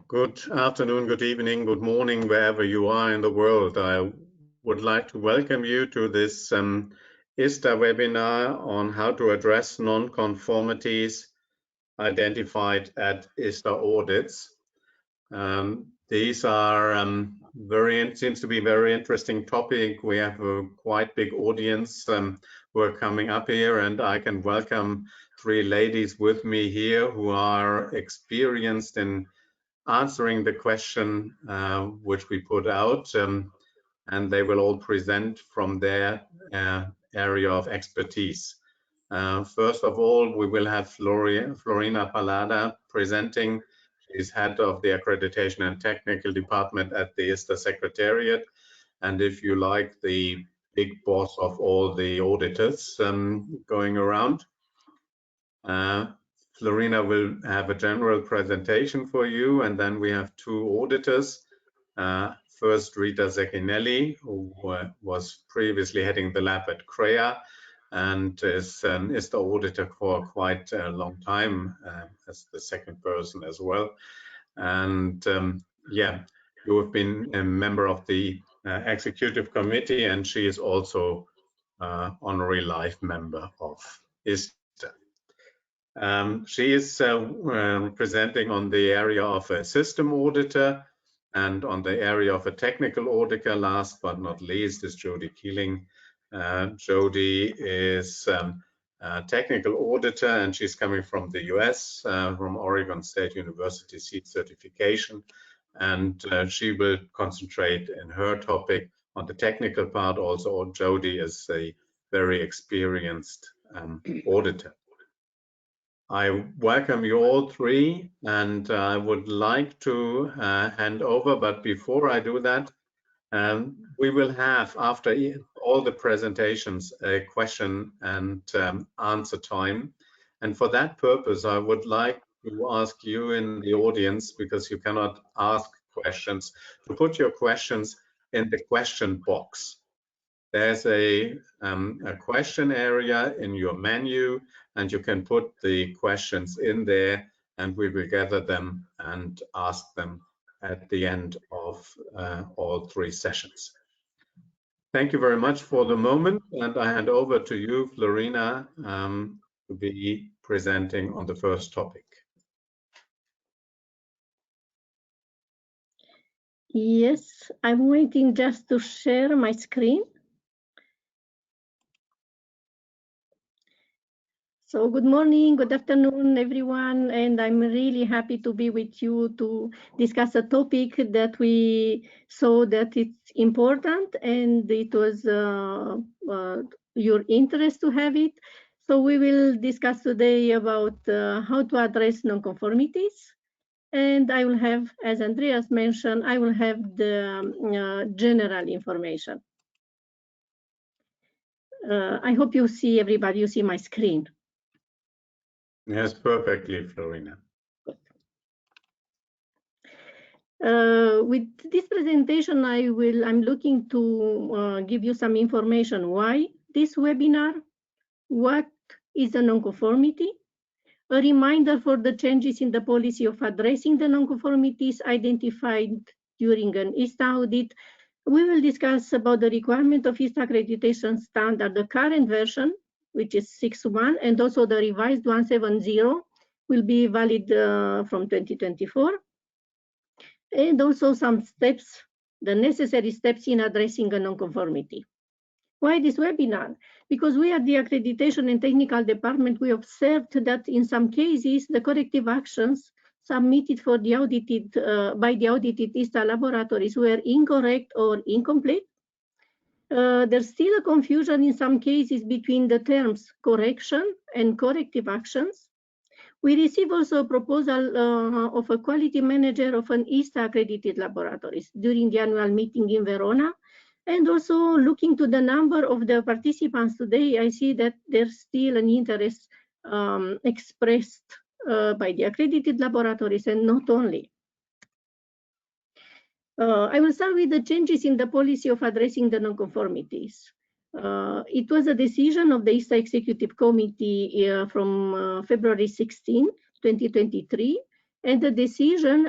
Good afternoon, good evening, good morning, wherever you are in the world. I would like to welcome you to this ISTA webinar on how to address non-conformities identified at ISTA audits. These are seems to be very interesting topic. We have a quite big audience who are coming up here, and I can welcome three ladies with me here who are experienced in answering the question which we put out, and they will all present from their area of expertise. First of all, we will have Florina Palada presenting. She's head of the Accreditation and Technical Department at the ISTA Secretariat, and if you like, the big boss of all the auditors going around. Florina will have a general presentation for you, and then we have two auditors. First, Rita Zecchinelli, who was previously heading the lab at CREA and is the auditor for quite a long time as the second person as well. And yeah, you have been a member of the executive committee, and she is also honorary life member of ISTA. She is presenting on the area of a system auditor, and on the area of a technical auditor. Last but not least is Jody Keeling. Jody is a technical auditor, and she's coming from the US, from Oregon State University SEED certification, and she will concentrate in her topic on the technical part. Also, Jody is a very experienced auditor. I welcome you all three, and I would like to hand over, but before I do that, we will have, after all the presentations, a question and answer time. And for that purpose, I would like to ask you in the audience, because you cannot ask questions, to put your questions in the question box. There's a question area in your menu, and you can put the questions in there, and we will gather them and ask them at the end of all three sessions. Thank you very much for the moment, and I hand over to you, Florina, to be presenting on the first topic. Yes, I'm waiting just to share my screen. So good morning, good afternoon, everyone, and I'm really happy to be with you to discuss a topic that we saw that it's important, and it was your interest to have it. So we will discuss today about how to address non-conformities, and I will have, as Andreas mentioned, I will have the general information. I hope you see everybody, you see my screen. Yes, perfectly, Florina. With this presentation, I'm looking to give you some information. Why this webinar? What is a nonconformity? A reminder for the changes in the policy of addressing the nonconformities identified during an ISTA audit. We will discuss about the requirement of ISTA accreditation standard, the current version, which is 6.1, and also the revised 1.7.0 will be valid from 2024. And also some steps, the necessary steps in addressing a nonconformity. Why this webinar? Because we at the Accreditation and Technical Department, we observed that in some cases, the corrective actions submitted for the audited, by the audited ISTA laboratories were incorrect or incomplete. There's still a confusion in some cases between the terms correction and corrective actions. We received also a proposal of a quality manager of an ISTA accredited laboratories during the annual meeting in Verona. And also looking to the number of the participants today, I see that there's still an interest expressed by the accredited laboratories, and not only. I will start with the changes in the policy of addressing the nonconformities. It was a decision of the ISTA Executive Committee from February 16, 2023, And the decision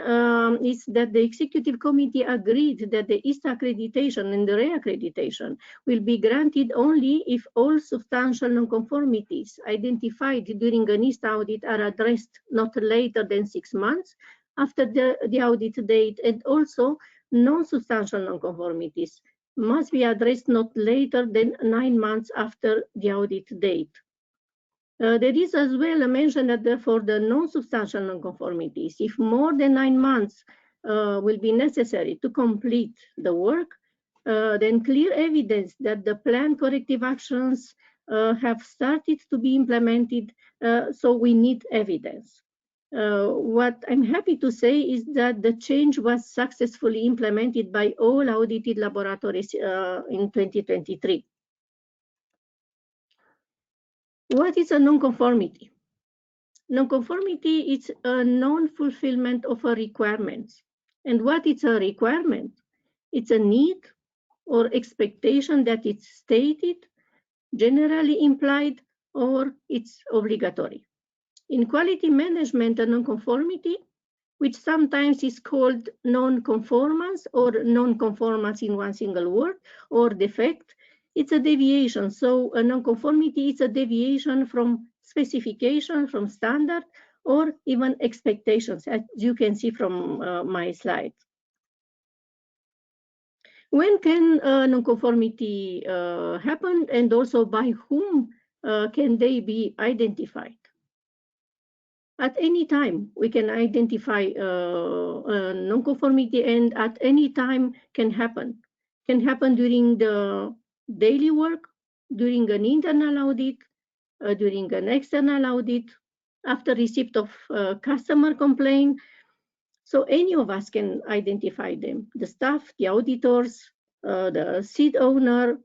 is that the executive committee agreed that the ISTA accreditation and the reaccreditation will be granted only if all substantial nonconformities identified during an ISTA audit are addressed not later than 6 months after the audit date, and also non-substantial nonconformities must be addressed not later than 9 months after the audit date. There is as well a mention that for the non-substantial nonconformities, if more than 9 months will be necessary to complete the work, then clear evidence that the planned corrective actions have started to be implemented, so we need evidence. What I'm happy to say is that the change was successfully implemented by all audited laboratories in 2023. What is a nonconformity? Nonconformity is a non-fulfillment of a requirement. And what is a requirement? It's a need or expectation that it's stated, generally implied, or it's obligatory. In quality management, a nonconformity, which sometimes is called non-conformance or non-conformance in one single word, or defect, it's a deviation. So a nonconformity is a deviation from specification, from standard, or even expectations, as you can see from my slide. When can nonconformity happen, and also by whom can they be identified? At any time, we can identify a nonconformity, and at any time can happen. Can happen during the daily work, during an internal audit, during an external audit, after receipt of customer complaint. So any of us can identify them, the staff, the auditors, the seat owner.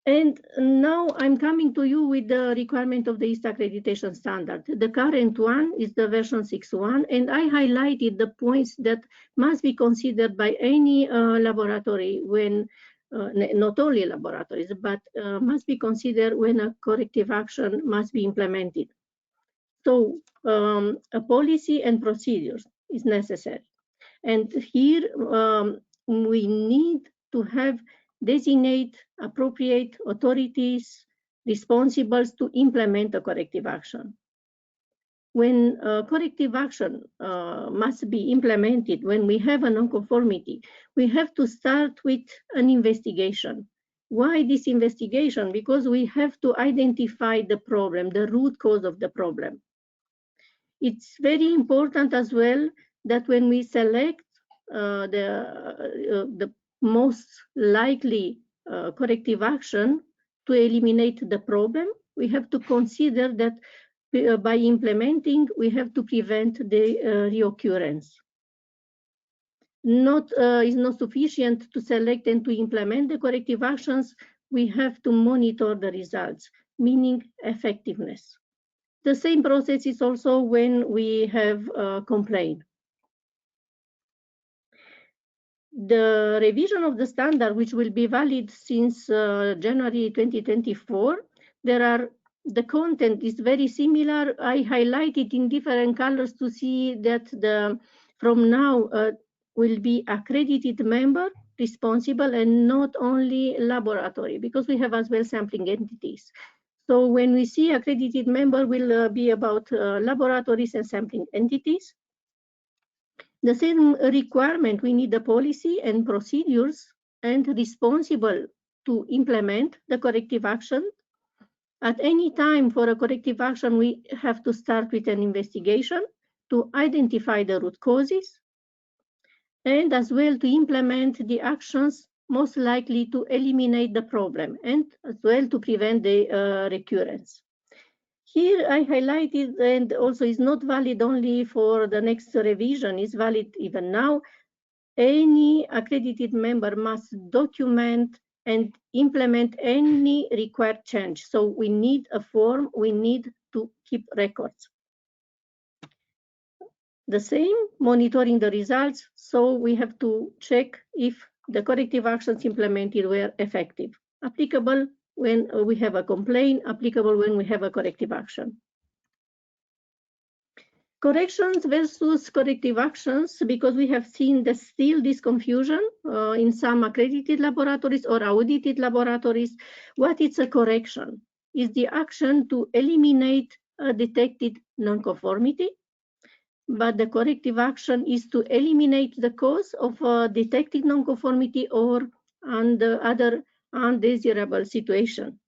And now I'm coming to you with the requirement of the ISTA accreditation standard. The current one is the version 6.1, and I highlighted the points that must be considered by any laboratory when, not only laboratories, but must be considered when a corrective action must be implemented. So a policy and procedures is necessary. And here we need to have designate appropriate authorities responsible to implement a corrective action. When corrective action must be implemented, when we have a nonconformity, we have to start with an investigation. Why this investigation? Because we have to identify the problem, the root cause of the problem. It's very important as well that when we select the most likely corrective action to eliminate the problem, we have to consider that by implementing, we have to prevent the reoccurrence. It's not sufficient to select and to implement the corrective actions. We have to monitor the results, meaning effectiveness. The same process is also when we have a complaint. The revision of the standard, which will be valid since January 2024, the content is very similar. I highlighted in different colors to see that from now will be accredited member responsible and not only laboratory, because we have as well sampling entities. So when we see accredited member will be about laboratories and sampling entities. The same requirement, we need the policy and procedures and responsible to implement the corrective action. At any time for a corrective action, we have to start with an investigation to identify the root causes and as well to implement the actions most likely to eliminate the problem and as well to prevent the recurrence. Here I highlighted, and also is not valid only for the next revision, is valid even now. Any accredited member must document and implement any required change. So we need a form, we need to keep records. The same, monitoring the results. So we have to check if the corrective actions implemented were effective. Applicable when we have a complaint, applicable when we have a corrective action. Corrections versus corrective actions, because we have seen that still this confusion in some accredited laboratories or audited laboratories. What is a correction? Is the action to eliminate a detected nonconformity, but the corrective action is to eliminate the cause of a detected nonconformity or other undesirable situation.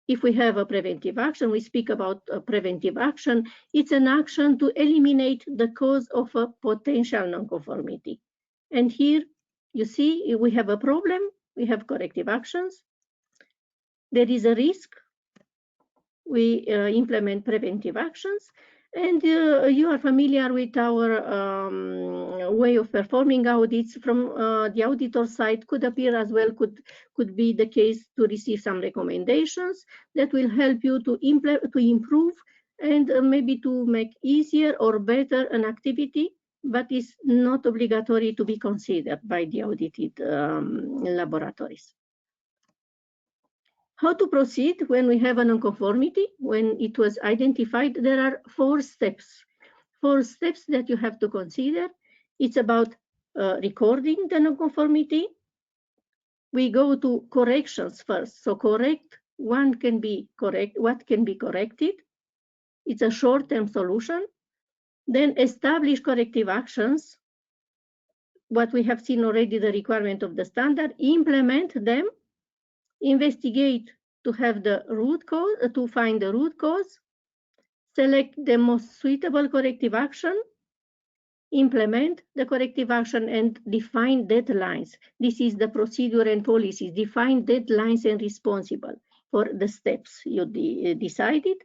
If we have a preventive action, we speak about a preventive action. It's an action to eliminate the cause of a potential nonconformity. And here you see we have a problem, we have corrective actions. There is a risk, we implement preventive actions. And you are familiar with our way of performing audits from the auditor side. Could appear as well, could be the case to receive some recommendations that will help you to improve and maybe to make easier or better an activity, but is not obligatory to be considered by the audited laboratories. How to proceed when we have a nonconformity? When it was identified, there are 4 steps. 4 steps that you have to consider. It's about recording the nonconformity. We go to corrections first. So correct, what can be corrected. It's a short-term solution. Then establish corrective actions. What we have seen already, the requirement of the standard, implement them, investigate to have the root cause, to find the root cause, select the most suitable corrective action, implement the corrective action, and define deadlines. This is the procedure and policies. Define deadlines and responsible for the steps you decided.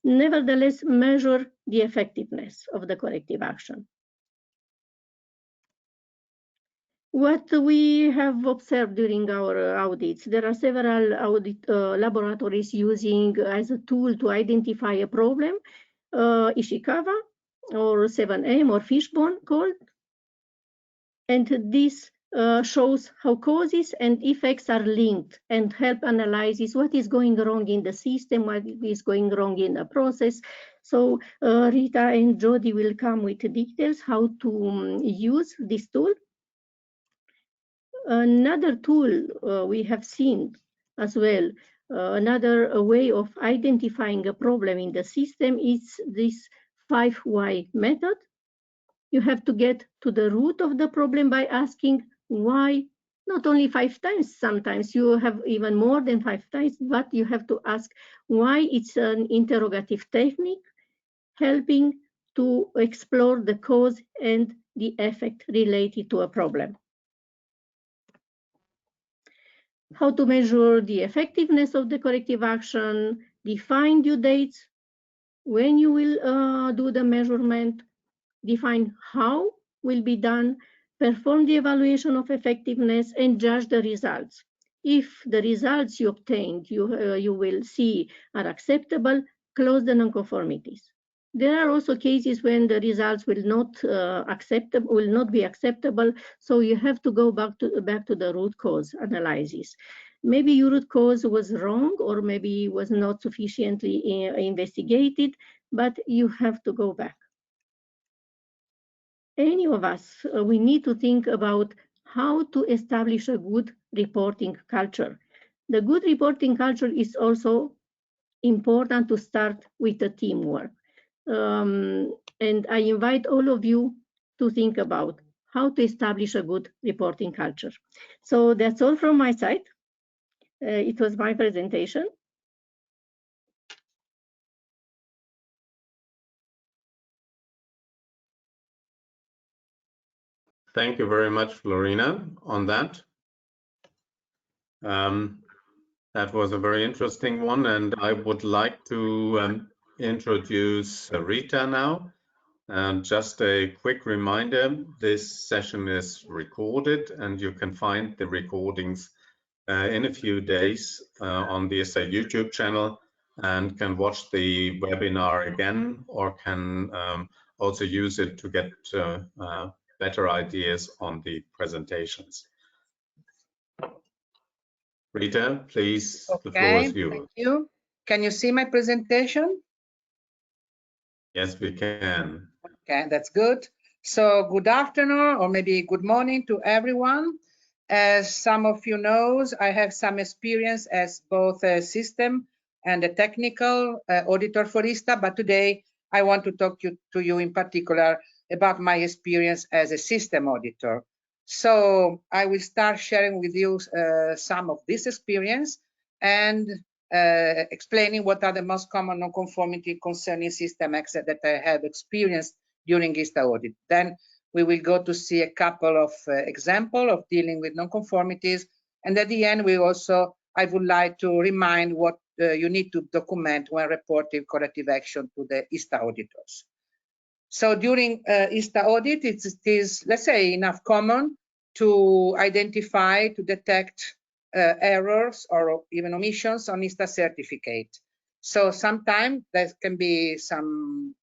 Nevertheless, measure the effectiveness of the corrective action. What we have observed during our audits, there are several audit laboratories using as a tool to identify a problem, Ishikawa or 7M or Fishbone called. And this shows how causes and effects are linked and help analyze what is going wrong in the system, what is going wrong in the process. So Rita and Jody will come with details how to use this tool. Another tool we have seen as well, another way of identifying a problem in the system is this 5 why method. You have to get to the root of the problem by asking why, not only 5 times, sometimes you have even more than 5 times, but you have to ask why. It's an interrogative technique helping to explore the cause and the effect related to a problem. How to measure the effectiveness of the corrective action, define due dates, when you will do the measurement, define how will be done, perform the evaluation of effectiveness, and judge the results. If the results you obtained, you will see are acceptable, close the nonconformities. There are also cases when the results will not be acceptable, so you have to go back to the root cause analysis. Maybe your root cause was wrong, or maybe was not sufficiently investigated, but you have to go back. Any of us, we need to think about how to establish a good reporting culture. The good reporting culture is also important to start with the teamwork. And I invite all of you to think about how to establish a good reporting culture. So that's all from my side. It was my presentation. Thank you very much, Florina, on that. That was a very interesting one, and I would like to introduce Rita now. And just a quick reminder, this session is recorded, and you can find the recordings in a few days on the ISTA YouTube channel, and can watch the webinar again, or can also use it to get better ideas on the presentations. Rita, please, the floor is yours. Thank you. Can you see my presentation? Yes, we can. Okay, that's good. So good afternoon or maybe good morning to everyone. As some of you knows, I have some experience as both a system and a technical auditor for ISTA, but today I want to talk to you in particular about my experience as a system auditor. So I will start sharing with you some of this experience and explaining what are the most common non-conformity concerning system exit that I have experienced during ISTA audit. Then we will go to see a couple of examples of dealing with non-conformities. And at the end, I would like to remind what you need to document when reporting corrective action to the ISTA auditors. So during ISTA audit, it is, let's say, enough common to identify, to detect errors or even omissions on ISTA certificate. So sometimes there can be some,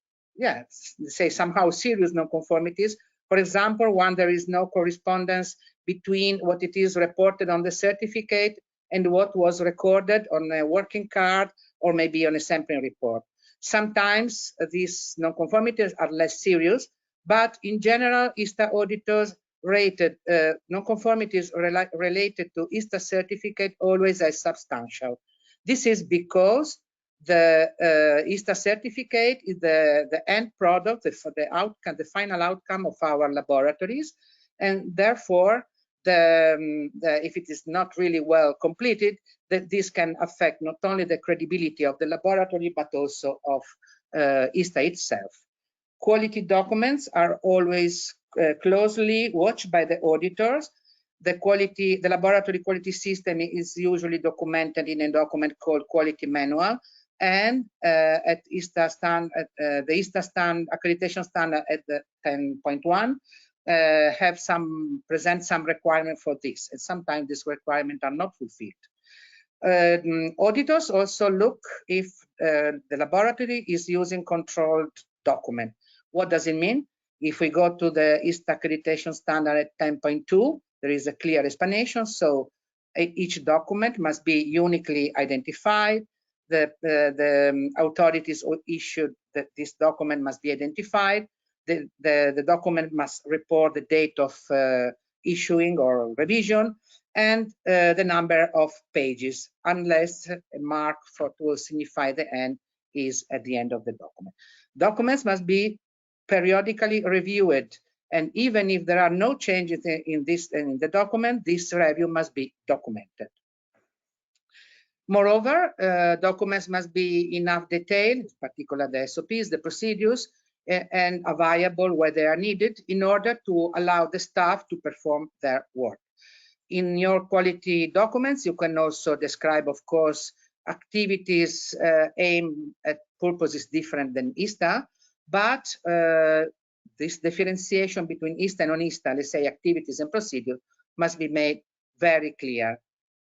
say somehow serious non-conformities. For example, when there is no correspondence between what it is reported on the certificate and what was recorded on a working card or maybe on a sampling report. Sometimes these non-conformities are less serious, but in general, ISTA auditors rated non-conformities related to ISTA certificate always as substantial. This is because the ISTA certificate is the end product, the outcome, the final outcome of our laboratories, and therefore, if it is not really well completed, that this can affect not only the credibility of the laboratory but also of ISTA itself. Quality documents are always closely watched by the auditors. The laboratory quality system is usually documented in a document called quality manual, and at ISTA the ISTA accreditation standard at the 10.1 present some requirement for this, and sometimes these requirements are not fulfilled. Auditors also look if the laboratory is using controlled document. What does it mean? If we go to the ISTA accreditation standard at 10.2, there is a clear explanation. So each document must be uniquely identified. The authorities issued that this document must be identified. The document must report the date of issuing or revision and the number of pages, unless a mark to signify the end is at the end of the document. Documents must be periodically reviewed, and even if there are no changes in the document, this review must be documented. Moreover, documents must be enough detail, in particular the SOPs, the procedures, and available where they are needed in order to allow the staff to perform their work. In your quality documents, you can also describe, of course, activities aimed at purposes different than ISTA, but this differentiation between ISTA and non-ISTA, let's say activities and procedure, must be made very clear.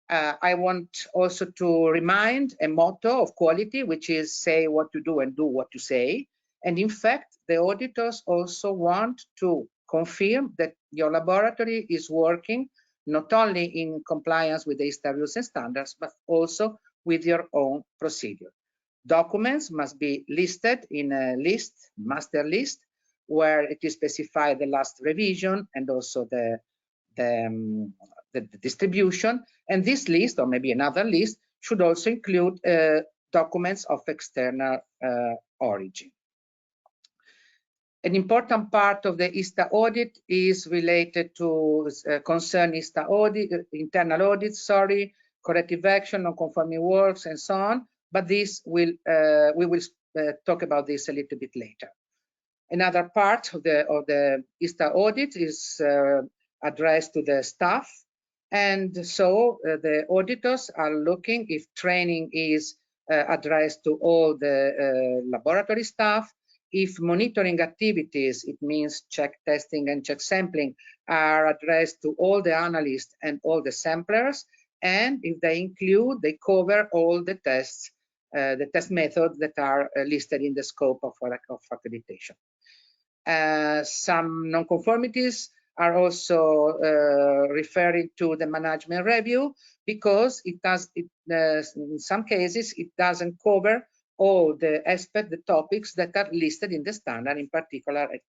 I want also to remind a motto of quality, which is say what to do and do what to say. And in fact, the auditors also want to confirm that your laboratory is working not only in compliance with the ISTA rules and standards, but also with your own procedure. Documents must be listed in a list, master list, where it is specified the last revision and also the distribution. And this list, or maybe another list, should also include documents of external origin. An important part of the ISTA audit is related to concern ISTA audit, internal audit, corrective action, non-conforming works, and so on. But this we will talk about this a little bit later. Another part of the ISTA audit is addressed to the staff, and so the auditors are looking if training is addressed to all the laboratory staff. If monitoring activities, it means check testing and check sampling, are addressed to all the analysts and all the samplers, and if they cover all the tests, the test methods that are listed in the scope of accreditation. Some non-conformities are also referring to the management review, because in some cases it doesn't cover all the aspects, the topics that are listed in the standard, in particular at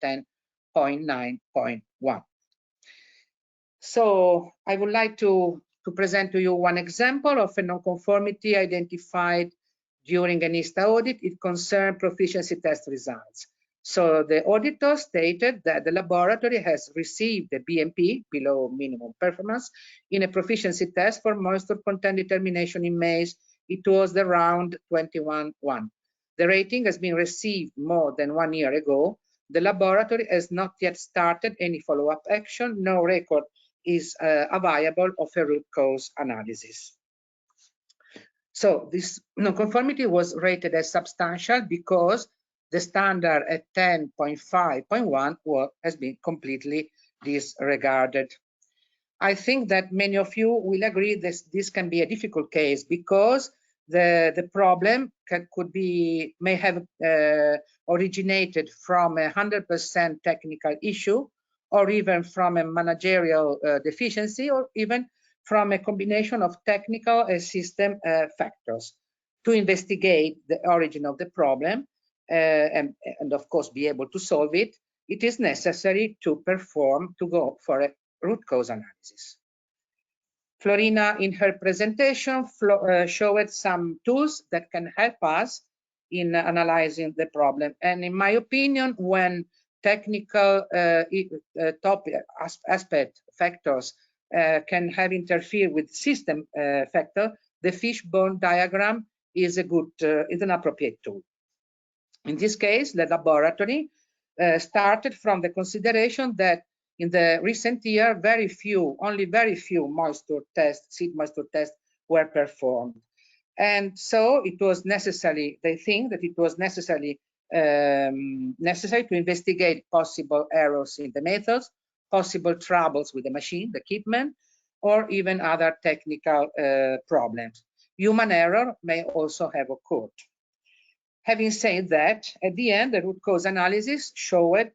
10.9.1. So I would like to present to you one example of a non-conformity identified during an ISTA audit. It concerned proficiency test results. So the auditor stated that the laboratory has received the BMP, below minimum performance, in a proficiency test for moisture content determination in maize. It was the round 21-1. The rating has been received more than 1 year ago. The laboratory has not yet started any follow-up action. No record is available of a root cause analysis. So this non-conformity was rated as substantial because the standard at 10.5.1 has been completely disregarded. I think that many of you will agree that this can be a difficult case because the problem may have originated from a 100% technical issue, or even from a managerial deficiency, or even from a combination of technical and system factors. To investigate the origin of the problem and of course be able to solve it, it is necessary to go for a root cause analysis. Florina, in her presentation, showed some tools that can help us in analyzing the problem. And in my opinion, when technical aspect factors can have interfered with system factor, the fishbone diagram is an appropriate tool. In this case, the laboratory started from the consideration that in the recent year, only very few moisture tests, seed moisture tests were performed. And so it was necessary, they think that it was necessary to investigate possible errors in the methods, possible troubles with the machine, the equipment, or even other technical problems. Human error may also have occurred. Having said that, at the end, the root cause analysis showed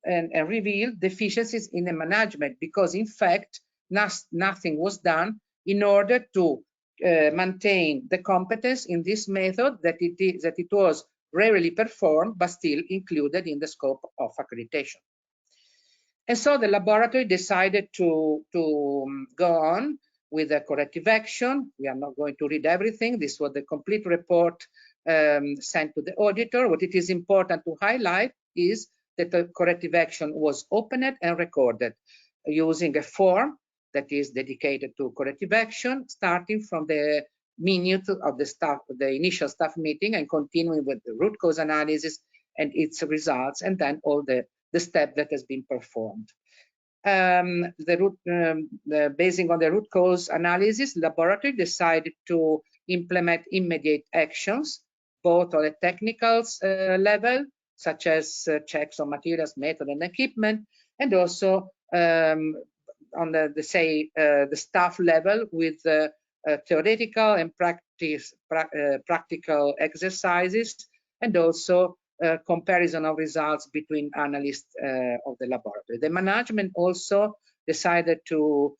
and revealed deficiencies in the management, because in fact, nothing was done in order to maintain the competence in this method, that it was rarely performed, but still included in the scope of accreditation. And so the laboratory decided to go on with a corrective action. We are not going to read everything. This was the complete report sent to the auditor. What it is important to highlight is that the corrective action was opened and recorded using a form that is dedicated to corrective action, starting from the minute of the initial staff meeting and continuing with the root cause analysis and its results, and then all the step that has been performed. Basing on the root cause analysis, laboratory decided to implement immediate actions, both on a technical level, such as checks on materials, method, and equipment, and also on the staff level with theoretical and practical exercises, and also comparison of results between analysts of the laboratory. The management also decided to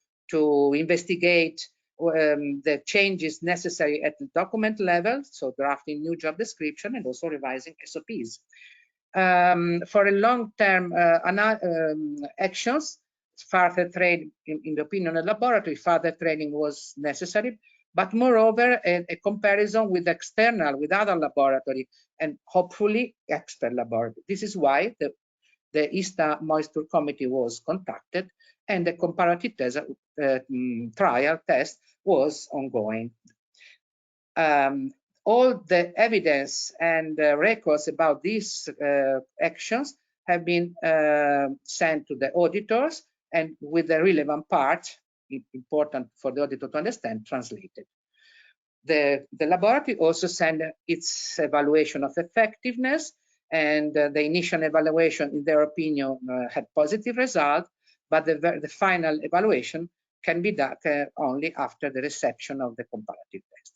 investigate the changes necessary at the document level, so drafting new job description and also revising SOPs. For a long-term actions, further training, in the opinion of the laboratory, further training was necessary, but moreover, a comparison with other laboratory, and hopefully expert laboratory. This is why the ISTA Moisture Committee was contacted, and the comparative test, trial test was ongoing. All the evidence and records about these actions have been sent to the auditors, and with the relevant part, important for the auditor to understand, translated. The laboratory also sent its evaluation of effectiveness, and the initial evaluation, in their opinion, had positive results, but the final evaluation can be done only after the reception of the comparative test.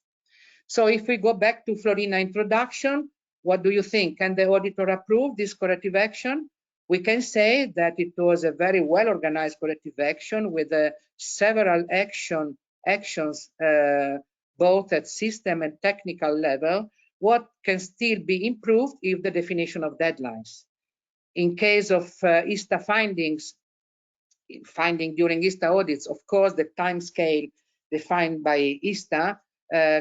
So if we go back to Florina's introduction, what do you think? Can the auditor approve this corrective action? We can say that it was a very well-organized corrective action with several actions, both at system and technical level, what can still be improved if the definition of deadlines. In case of ISTA finding during ISTA audits, of course, the time scale defined by ISTA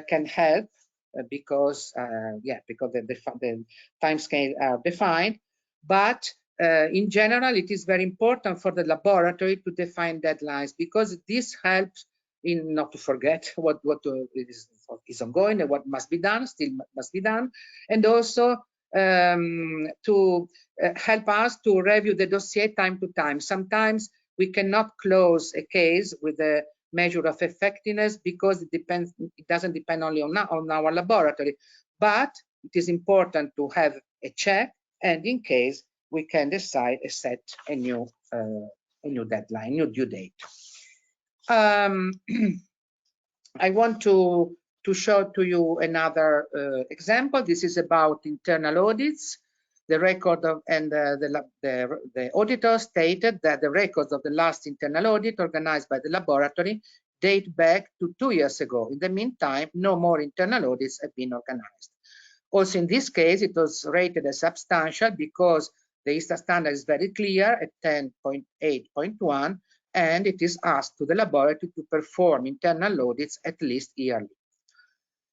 can help because the time scale are defined. But in general, it is very important for the laboratory to define deadlines, because this helps in not to forget what is ongoing and what must be done, still must be done, and also to help us to review the dossier time to time. Sometimes we cannot close a case with a measure of effectiveness because it doesn't depend only on our laboratory, but it is important to have a check, and in case we can decide to set a new deadline, new due date. I want to show to you another example. This is about internal audits. The record of the auditor stated that the records of the last internal audit organized by the laboratory date back to 2 years ago. In the meantime, no more internal audits have been organized. Also, in this case, it was rated as substantial because the ISTA standard is very clear at 10.8.1, and it is asked to the laboratory to perform internal audits at least yearly.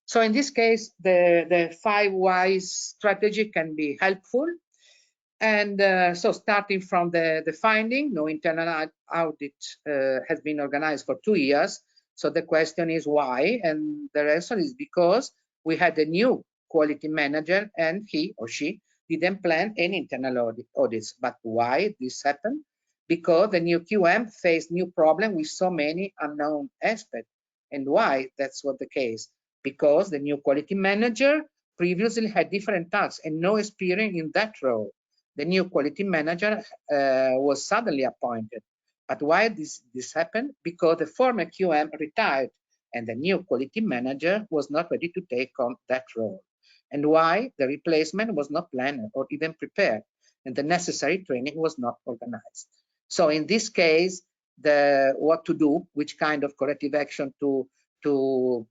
So in this case, the 5 whys strategy can be helpful. And so starting from the finding, no internal audit has been organized for 2 years. So the question is why? And the answer is because we had a new quality manager and he or she didn't plan any internal audits. But why this happened? Because the new QM faced new problem with so many unknown aspects. And why that's what the case? Because the new quality manager previously had different tasks and no experience in that role. The new quality manager was suddenly appointed. But why this happened? Because the former QM retired and the new quality manager was not ready to take on that role. And why? The replacement was not planned or even prepared, and the necessary training was not organized. So in this case, what to do, which kind of corrective action to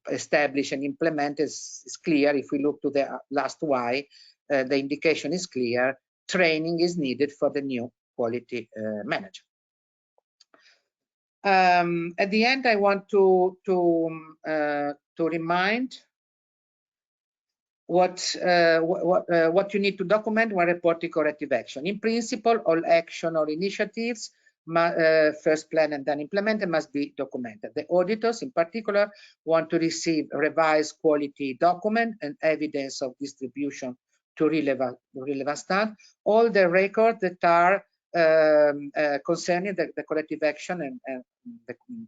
establish and implement is clear. If we look to the last why, the indication is clear. Training is needed for the new quality manager. At the end, I want to remind what you need to document when reporting corrective action. In principle, all action or initiatives first planned and then implemented must be documented. The auditors in particular want to receive revised quality document and evidence of distribution to relevant staff, all the records that are concerning the corrective action and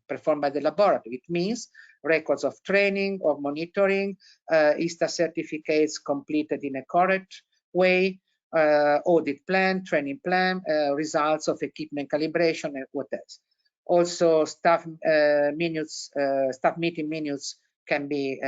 performed by the laboratory. It means records of training or monitoring, ISTA certificates completed in a correct way, audit plan, training plan, results of equipment calibration, and what else. Also, staff meeting minutes can be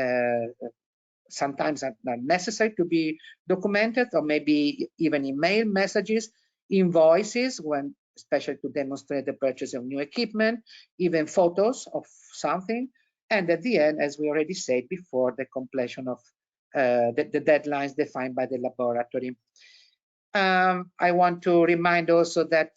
sometimes are necessary to be documented, or maybe even email messages, invoices, when especially to demonstrate the purchase of new equipment, even photos of something, and at the end, as we already said before, the completion of the deadlines defined by the laboratory. I want to remind also that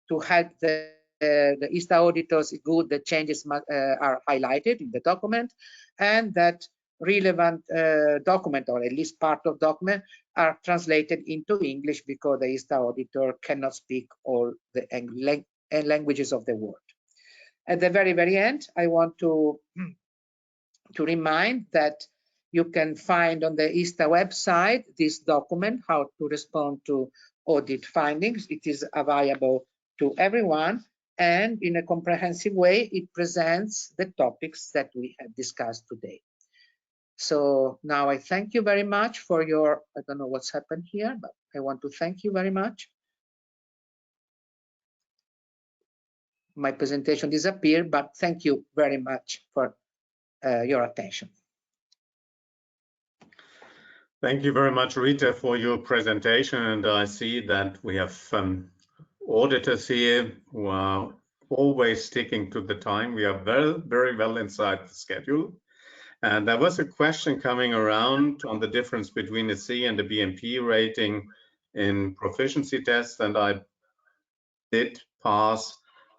to help the ISTA auditors, good, the changes are highlighted in the document, and that relevant document, or at least part of document, are translated into English because the ISTA auditor cannot speak all the languages of the world. At the very end, I want to remind that you can find on the ISTA website this document, how to respond to audit findings. It is available to everyone, and in a comprehensive way, it presents the topics that we have discussed today. So now I thank you very much for your, I don't know what's happened here, but I want to thank you very much. My presentation disappeared, but thank you very much for your attention. Thank you very much, Rita, for your presentation. And I see that we have auditors here who are always sticking to the time. We are very well inside the schedule. And there was a question coming around on the difference between a C and a BMP rating in proficiency tests, and I did pass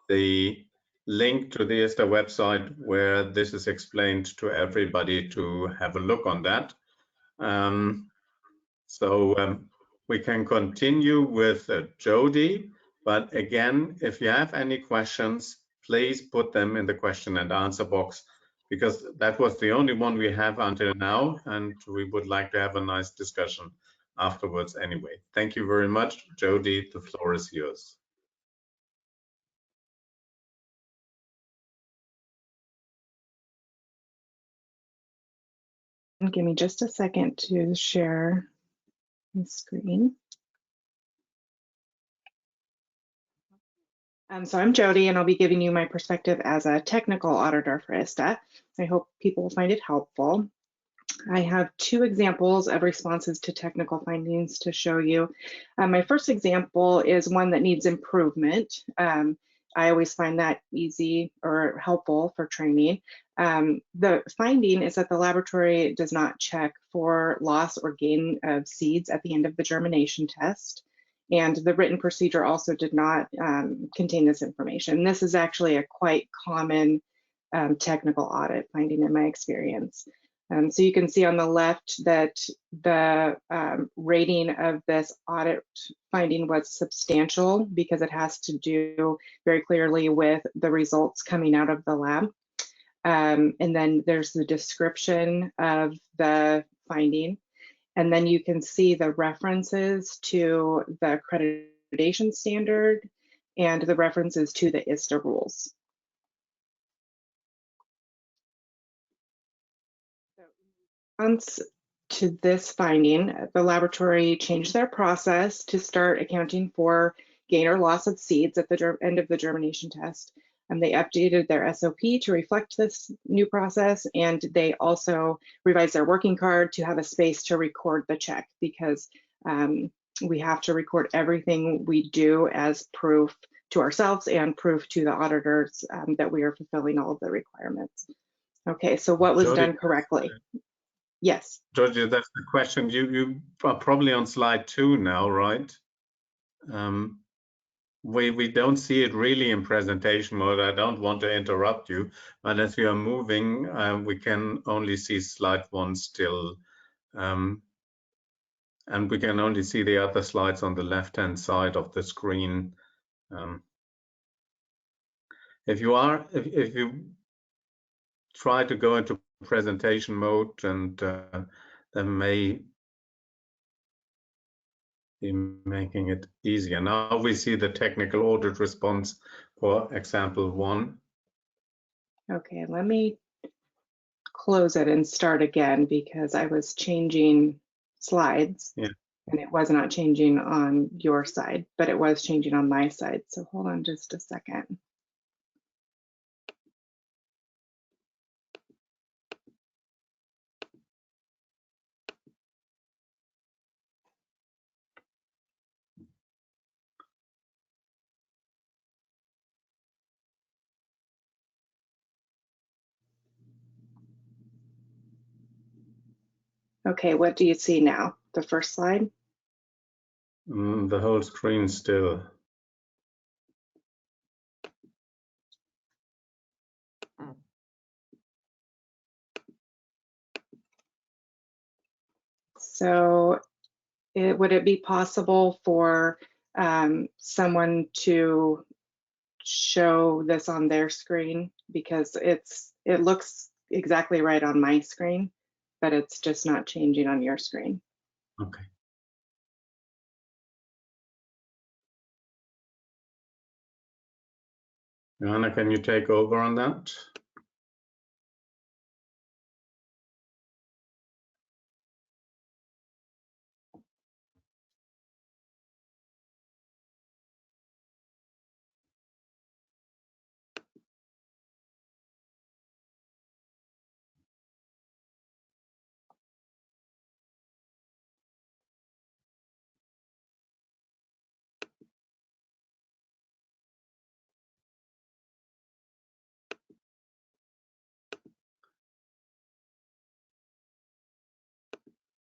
the link to the ISTA website where this is explained to everybody to have a look on that. We can continue with Jody, but again, if you have any questions, please put them in the question and answer box, because that was the only one we have until now, and we would like to have a nice discussion afterwards anyway. Thank you very much. Jody, the floor is yours. Give me just a second to share the screen. So I'm Jody, and I'll be giving you my perspective as a technical auditor for ISTA. I hope people will find it helpful. I have two examples of responses to technical findings to show you. My first example is one that needs improvement. I always find that easy or helpful for training. The finding is that the laboratory does not check for loss or gain of seeds at the end of the germination test. And the written procedure also did not contain this information. This is actually a quite common technical audit finding in my experience. So you can see on the left that the rating of this audit finding was substantial because it has to do very clearly with the results coming out of the lab. And then there's the description of the finding. And then you can see the references to the accreditation standard and the references to the ISTA rules. In response to this finding, the laboratory changed their process to start accounting for gain or loss of seeds at the end of the germination test. And they updated their SOP to reflect this new process, and they also revised their working card to have a space to record the check, because we have to record everything we do as proof to ourselves and proof to the auditors that we are fulfilling all of the requirements. Okay, so what was Jody, done correctly? Yes. Georgia, that's the question. You are probably on slide 2 now, right? We don't see it really in presentation mode. I don't want to interrupt you, but as we are moving, we can only see slide 1 still. And we can only see the other slides on the left-hand side of the screen. If you try to go into presentation mode, and that may be making it easier. Now we see the technical audit response for example 1. Okay, let me close it and start again because I was changing slides. Yeah. And it was not changing on your side, but it was changing on my side. So hold on just a second. Okay, what do you see now? The first slide? The whole screen still. So would it be possible for someone to show this on their screen? Because it looks exactly right on my screen, but it's just not changing on your screen. Okay. Joanna, can you take over on that?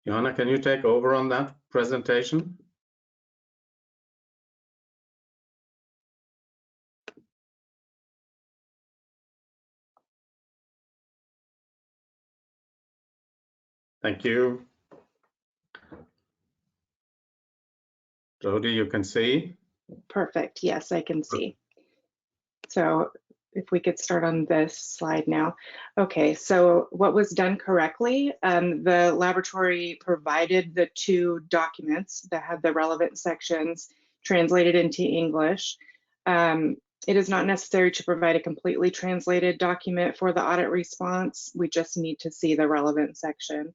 Johanna, can you take over on that presentation? Thank you. Jody, you can see? Perfect. Yes, I can see. So if we could start on this slide now. Okay, so what was done correctly, the laboratory provided the 2 documents that had the relevant sections translated into English. It is not necessary to provide a completely translated document for the audit response. We just need to see the relevant section.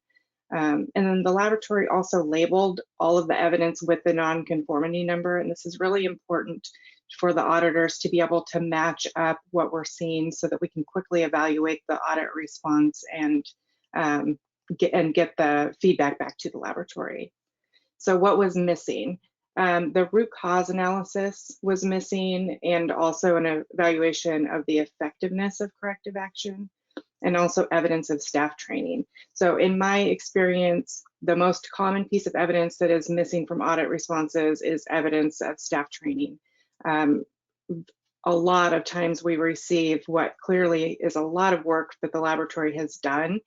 And then the laboratory also labeled all of the evidence with the non-conformity number, and this is really important for the auditors to be able to match up what we're seeing so that we can quickly evaluate the audit response and get the feedback back to the laboratory. So what was missing? The root cause analysis was missing, and also an evaluation of the effectiveness of corrective action, and also evidence of staff training. So in my experience, the most common piece of evidence that is missing from audit responses is evidence of staff training. A lot of times we receive what clearly is a lot of work that the laboratory has done,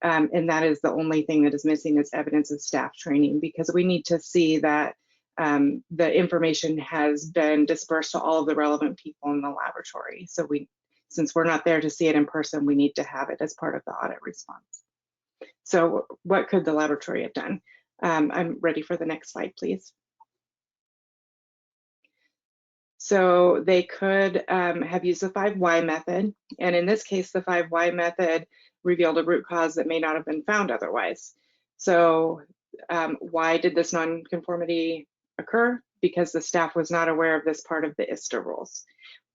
and that is the only thing that is missing is evidence of staff training, because we need to see that the information has been dispersed to all of the relevant people in the laboratory. So since we're not there to see it in person, we need to have it as part of the audit response. So what could the laboratory have done? I'm ready for the next slide, please. So they could have used the 5 why method. And in this case, the 5 why method revealed a root cause that may not have been found otherwise. So why did this non-conformity occur? Because the staff was not aware of this part of the ISTA rules.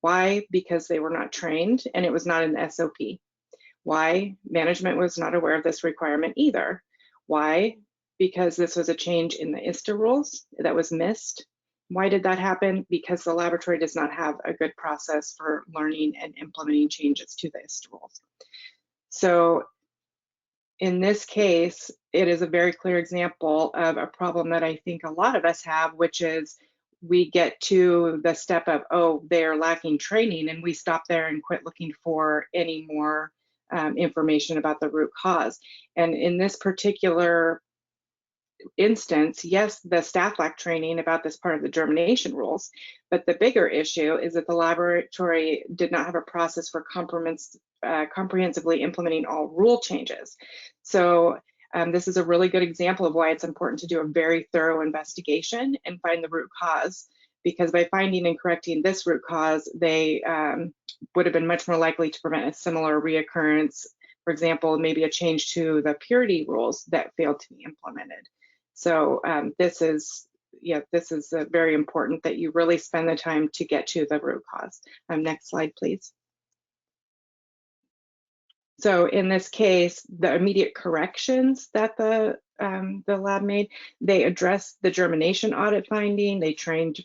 Why? Because they were not trained and it was not in the SOP. Why? Management was not aware of this requirement either. Why? Because this was a change in the ISTA rules that was missed. Why did that happen? Because the laboratory does not have a good process for learning and implementing changes to the ISTA rules. So in this case, it is a very clear example of a problem that I think a lot of us have, which is we get to the step of, oh, they're lacking training, and we stop there and quit looking for any more information about the root cause. And in this particular instance, yes, the staff lacked training about this part of the germination rules, but the bigger issue is that the laboratory did not have a process for comprehensively implementing all rule changes. So this is a really good example of why it's important to do a very thorough investigation and find the root cause, because by finding and correcting this root cause, they would have been much more likely to prevent a similar reoccurrence. For example, maybe a change to the purity rules that failed to be implemented. So this is very important that you really spend the time to get to the root cause. Next slide, please. So in this case, the immediate corrections that the lab made, they addressed the germination audit finding, they trained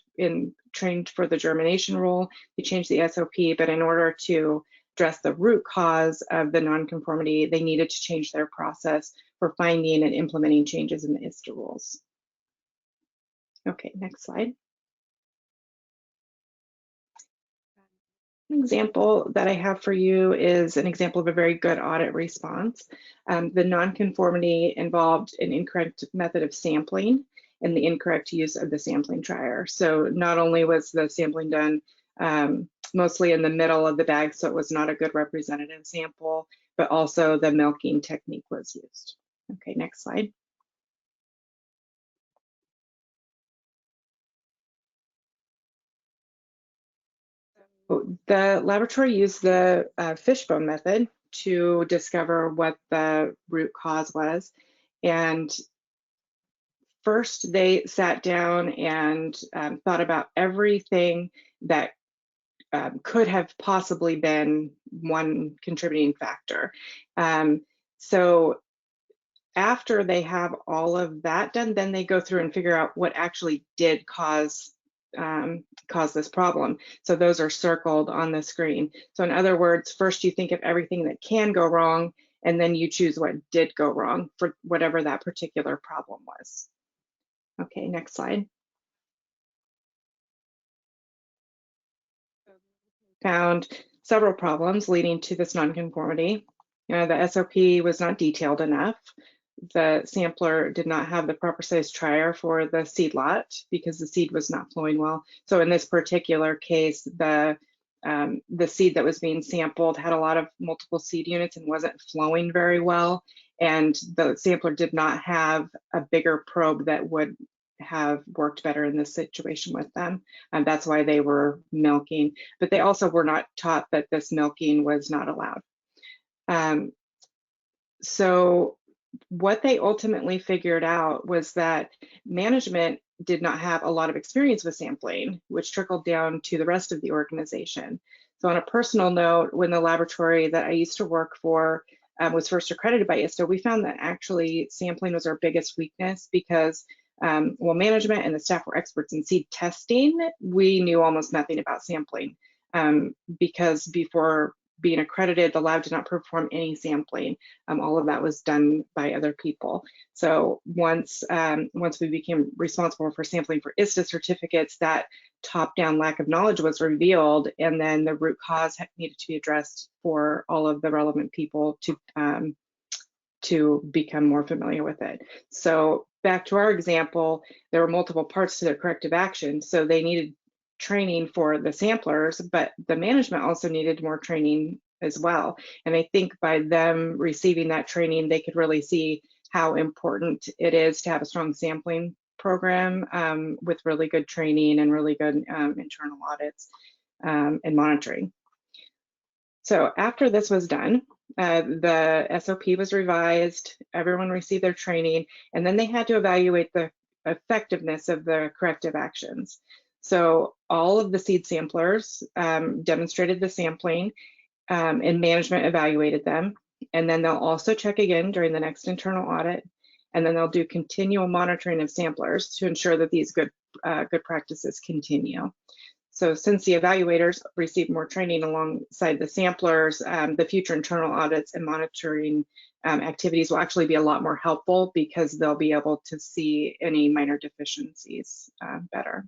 for the germination rule, they changed the SOP, but in order to address the root cause of the nonconformity, they needed to change their process for finding and implementing changes in the ISTA rules. Okay, next slide. An example that I have for you is an example of a very good audit response. The nonconformity involved an incorrect method of sampling and the incorrect use of the sampling dryer. So not only was the sampling done mostly in the middle of the bag, so it was not a good representative sample, but also the milking technique was used. Okay, next slide. The laboratory used the fishbone method to discover what the root cause was. And first they sat down and thought about everything that could have possibly been one contributing factor. So after they have all of that done, then they go through and figure out what actually did cause this problem. So those are circled on the screen. So in other words, first you think of everything that can go wrong, and then you choose what did go wrong for whatever that particular problem was. Okay, next slide. Found several problems leading to this nonconformity. The SOP was not detailed enough. The sampler did not have the proper size trier for the seed lot because the seed was not flowing well. So in this particular case, the seed that was being sampled had a lot of multiple seed units and wasn't flowing very well. And the sampler did not have a bigger probe that would have worked better in this situation with them. And that's why they were milking. But they also were not taught that this milking was not allowed. So what they ultimately figured out was that management did not have a lot of experience with sampling, which trickled down to the rest of the organization. So on a personal note, when the laboratory that I used to work for was first accredited by ISTA, we found that actually sampling was our biggest weakness because while management and the staff were experts in seed testing, we knew almost nothing about sampling because before being accredited, the lab did not perform any sampling. All of that was done by other people. So once we became responsible for sampling for ISTA certificates, that top-down lack of knowledge was revealed, and then the root cause needed to be addressed for all of the relevant people to become more familiar with it. So back to our example, there were multiple parts to their corrective action. So they needed training for the samplers, but the management also needed more training as well. And I think by them receiving that training, they could really see how important it is to have a strong sampling program with really good training and really good internal audits and monitoring. So after this was done, the SOP was revised, everyone received their training, and then they had to evaluate the effectiveness of the corrective actions. So all of the seed samplers demonstrated the sampling and management evaluated them. And then they'll also check again during the next internal audit. And then they'll do continual monitoring of samplers to ensure that these good practices continue. So since the evaluators received more training alongside the samplers, the future internal audits and monitoring activities will actually be a lot more helpful because they'll be able to see any minor deficiencies better.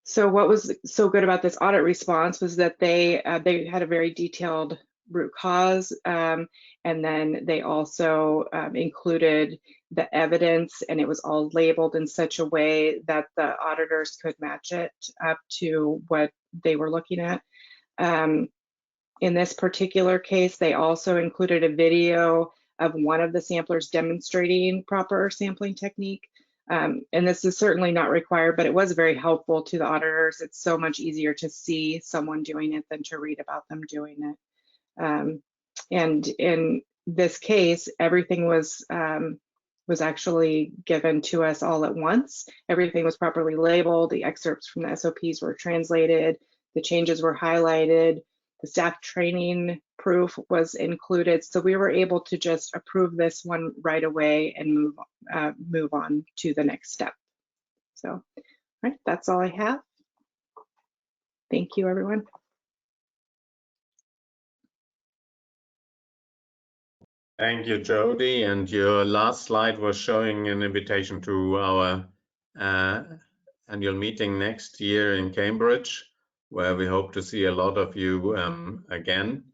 So what was so good about this audit response was that they had a very detailed root cause, and then they also included the evidence, and it was all labeled in such a way that the auditors could match it up to what they were looking at. In this particular case, they also included a video of one of the samplers demonstrating proper sampling technique. And this is certainly not required, but it was very helpful to the auditors. It's so much easier to see someone doing it than to read about them doing it. And in this case, everything was actually given to us all at once. Everything was properly labeled. The excerpts from the SOPs were translated. The changes were highlighted. The staff training proof was included. So we were able to just approve this one right away and move on to the next step. So, all right, that's all I have. Thank you, everyone. Thank you, Jody. And your last slide was showing an invitation to our annual meeting next year in Cambridge, where we hope to see a lot of you again.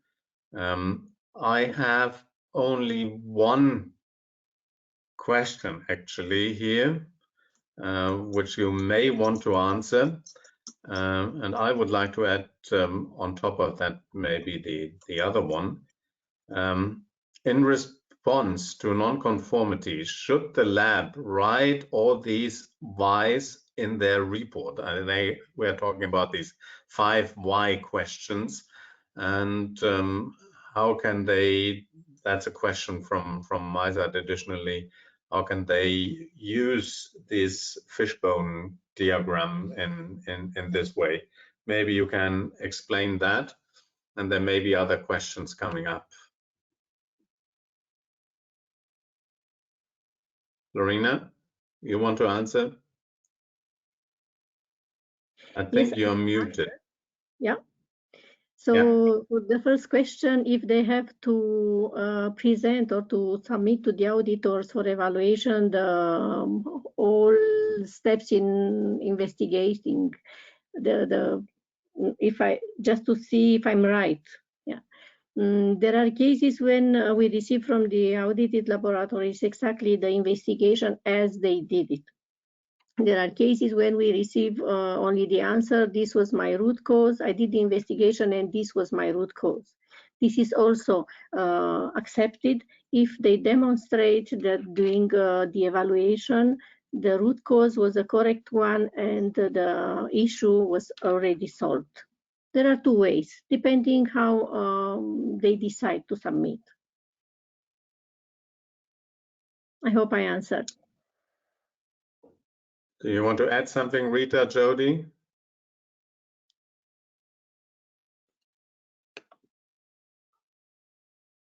I have only one question actually here, which you may want to answer. And I would like to add on top of that maybe the other one. In response to non-conformities, should the lab write all these whys in their report? We're talking about these 5 why questions, and how can they, that's a question from my side additionally, how can they use this fishbone diagram in this way? Maybe you can explain that, and there may be other questions coming up. Lorena, you want to answer? I think Yes, you're muted. Yeah. So the first question, if they have to present or to submit to the auditors for evaluation all steps in investigating just to see if I'm right. Yeah. There are cases when we receive from the audited laboratories exactly the investigation as they did it. There are cases when we receive only the answer, this was my root cause, I did the investigation and this was my root cause. This is also accepted if they demonstrate that during the evaluation, the root cause was a correct one and the issue was already solved. There are two ways, depending how they decide to submit. I hope I answered. Do you want to add something, Rita, Jody?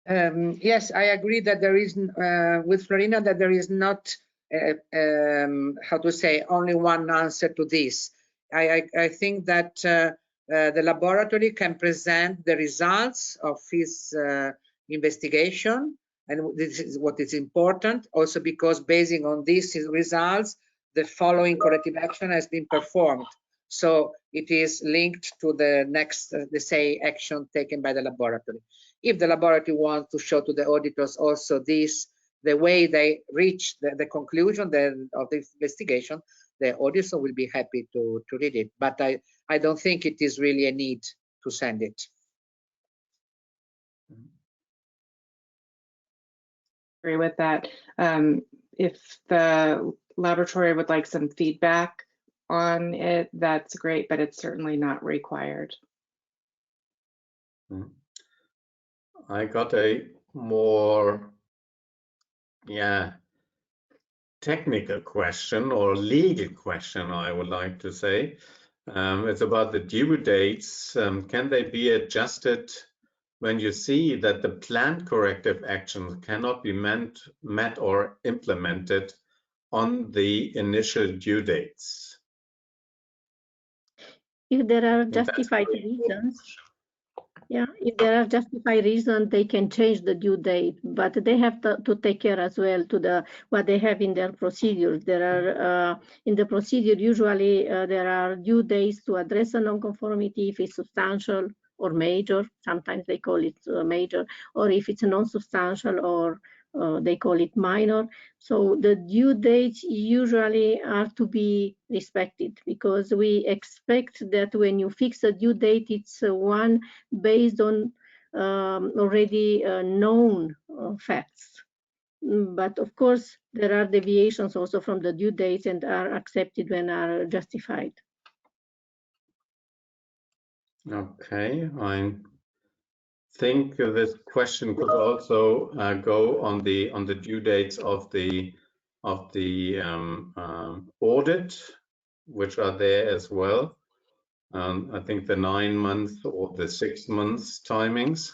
Yes, I agree that there is, with Florina, that there is not, how to say, only one answer to this. I think that the laboratory can present the results of his investigation, and this is what is important, also because basing on these results, the following corrective action has been performed. So it is linked to the next, let's say, action taken by the laboratory. If the laboratory wants to show to the auditors also this, the way they reach the conclusion of the investigation, the auditor will be happy to read it. But I don't think it is really a need to send it. Agree with that. If the laboratory would like some feedback on it, that's great, but it's certainly not required. I got a more, technical question or legal question, I would like to say. It's about the due dates. Can they be adjusted when you see that the planned corrective actions cannot be met or implemented on the initial due dates? If there are justified reasons, if there are justified reasons, they can change the due date, but they have to take care as well to what they have in their procedures. There are in the procedure usually there are due dates to address a non-conformity if it's substantial or major. Sometimes they call it major, or if it's non-substantial, or they call it minor. So the due dates usually are to be respected, because we expect that when you fix a due date, it's one based on already known facts. But of course, there are deviations also from the due dates and are accepted when are justified. Okay, I think this question could also go on the due dates of the audit, which are there as well. I think the 9 months or the 6 months timings.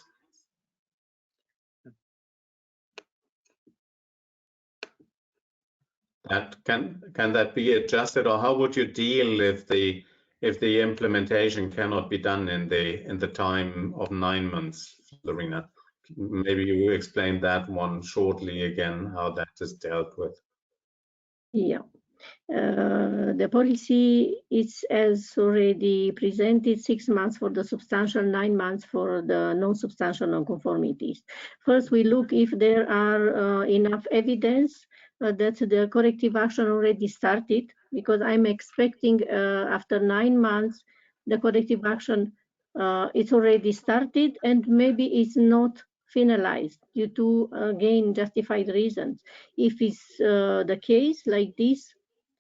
That can that be adjusted, or how would you deal if the implementation cannot be done in the time of 9 months, Lorena? Maybe you explain that one shortly again, how that is dealt with. Yeah. The policy is as already presented, 6 months for the substantial, 9 months for the non-substantial non-conformities. First, we look if there are enough evidence that the corrective action already started, because I'm expecting after 9 months, the corrective action it's already started and maybe it's not finalized due to, again, justified reasons. If it's the case like this,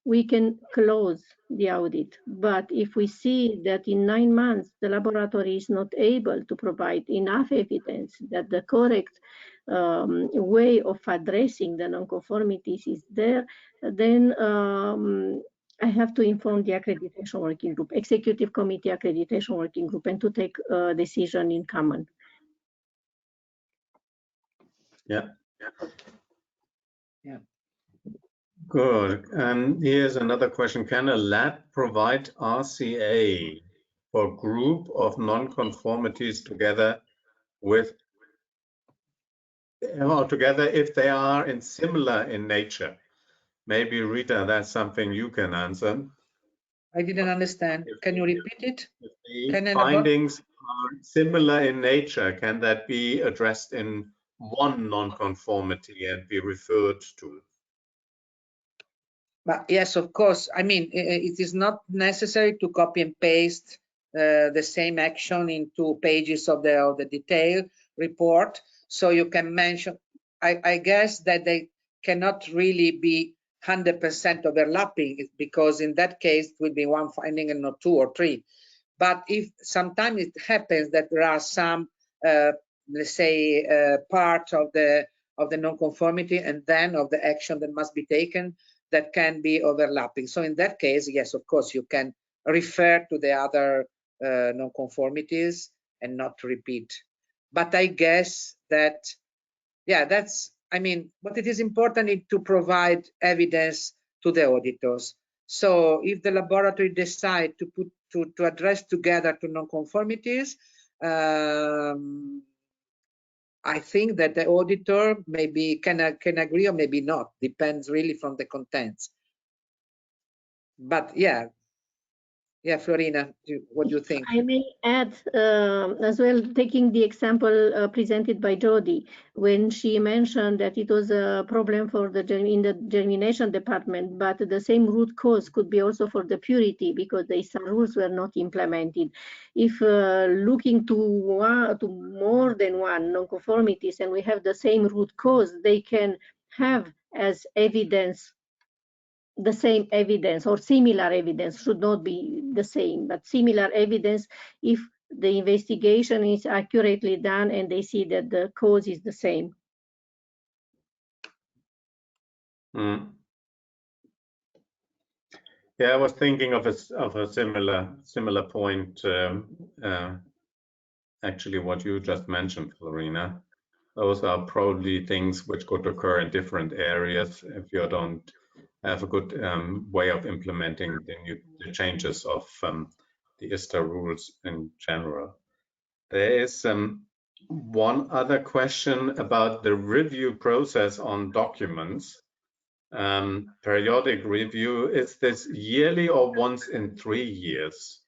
we can close the audit. But if we see that in 9 months, the laboratory is not able to provide enough evidence that the correct way of addressing the nonconformities is there, then I have to inform the accreditation working group, executive committee accreditation working group, and to take a decision in common. Yeah. Good. Here's another question. Can a lab provide RCA for group of non-conformities together with, or together if they are similar in nature. Maybe Rita, that's something you can answer. I didn't understand. Can you repeat it? If the findings are similar in nature, can that be addressed in one non-conformity and be referred to? But yes, of course. I mean, it is not necessary to copy and paste the same action in 2 pages of the detailed report. So you can mention, I guess that they cannot really be 100% overlapping, because in that case it will be one finding and not 2 or 3. But if sometimes it happens that there are some, let's say, part of the non-conformity and then of the action that must be taken that can be overlapping. So in that case, yes, of course, you can refer to the other non-conformities and not repeat. But I guess that, yeah, that's, I mean, what it is important is to provide evidence to the auditors. So if the laboratory decide to put to address together 2 non-conformities, I think that the auditor maybe can agree or maybe not, depends really from the contents. But yeah, Florina, what do you think? I may add as well, taking the example presented by Jody, when she mentioned that it was a problem for in the germination department, but the same root cause could be also for the purity, because the ISTA rules were not implemented. If looking to more than one non-conformities and we have the same root cause, they can have as evidence the same evidence, or similar evidence, should not be the same, but similar evidence if the investigation is accurately done and they see that the cause is the same. Mm. Yeah, I was thinking of a similar point. Actually, what you just mentioned, Florina. Those are probably things which could occur in different areas if you don't have a good way of implementing the changes of the ISTA rules in general. There is one other question about the review process on documents. Periodic review, is this yearly or once in 3 years?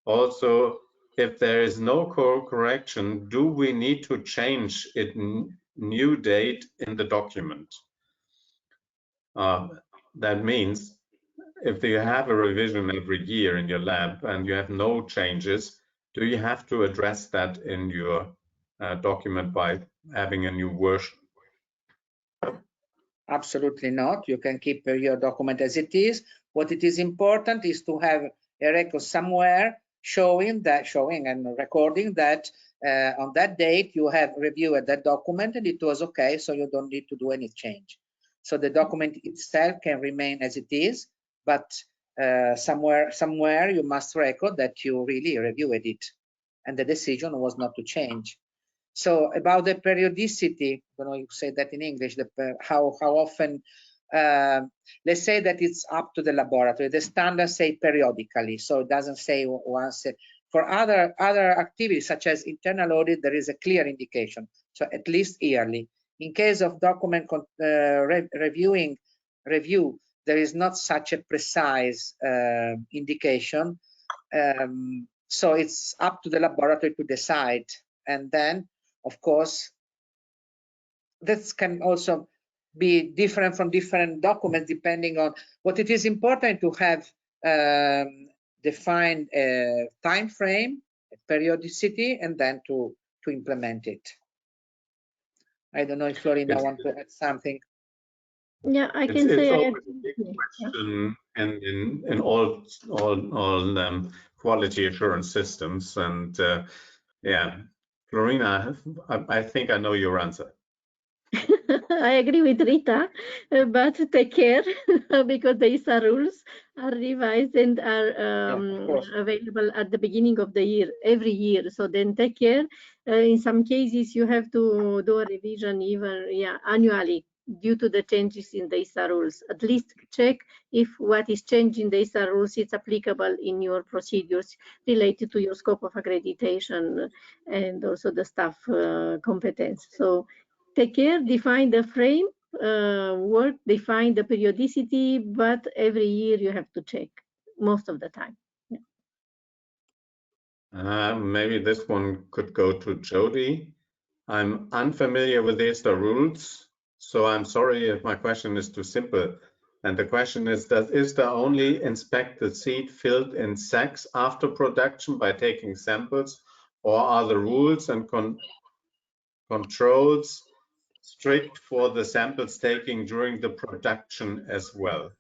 Also, if there is no correction, do we need to change it new date in the document? That means if you have a revision every year in your lab and you have no changes, do you have to address that in your document by having a new version? Absolutely not. You can keep your document as it is. What it is important is to have a record somewhere showing and recording that on that date you have reviewed that document and it was okay, so you don't need to do any change. So the document itself can remain as it is, but somewhere you must record that you really reviewed it and the decision was not to change. So about the periodicity, I don't know you say that in English, how often, let's say that it's up to the laboratory. The standards say periodically, so it doesn't say once. For other activities such as internal audit, there is a clear indication, so at least yearly. In case of document review, there is not such a precise indication. So it's up to the laboratory to decide, and then of course, this can also be different from different documents depending on what it is important to have defined a time frame, a periodicity, and then to implement it. I don't know if Florina wants to add something. Yeah, I can say. It's always a big question in all quality assurance systems, and yeah. Florina, I think I know your answer. I agree with Rita, but take care because the ISTA rules are revised and are available at the beginning of the year, every year. So then take care. In some cases, you have to do a revision even annually. due to the changes in the ISTA rules. At least check if what is changed in the ISTA rules is applicable in your procedures related to your scope of accreditation and also the staff competence. So take care, define the frame, work, define the periodicity, but every year you have to check most of the time. Maybe this one could go to Jody. I'm unfamiliar with the ISTA rules, so I'm sorry if my question is too simple. And the question is, does ISTA only inspect the seed filled in sacks after production by taking samples, or are the rules and controls strict for the samples taking during the production as well?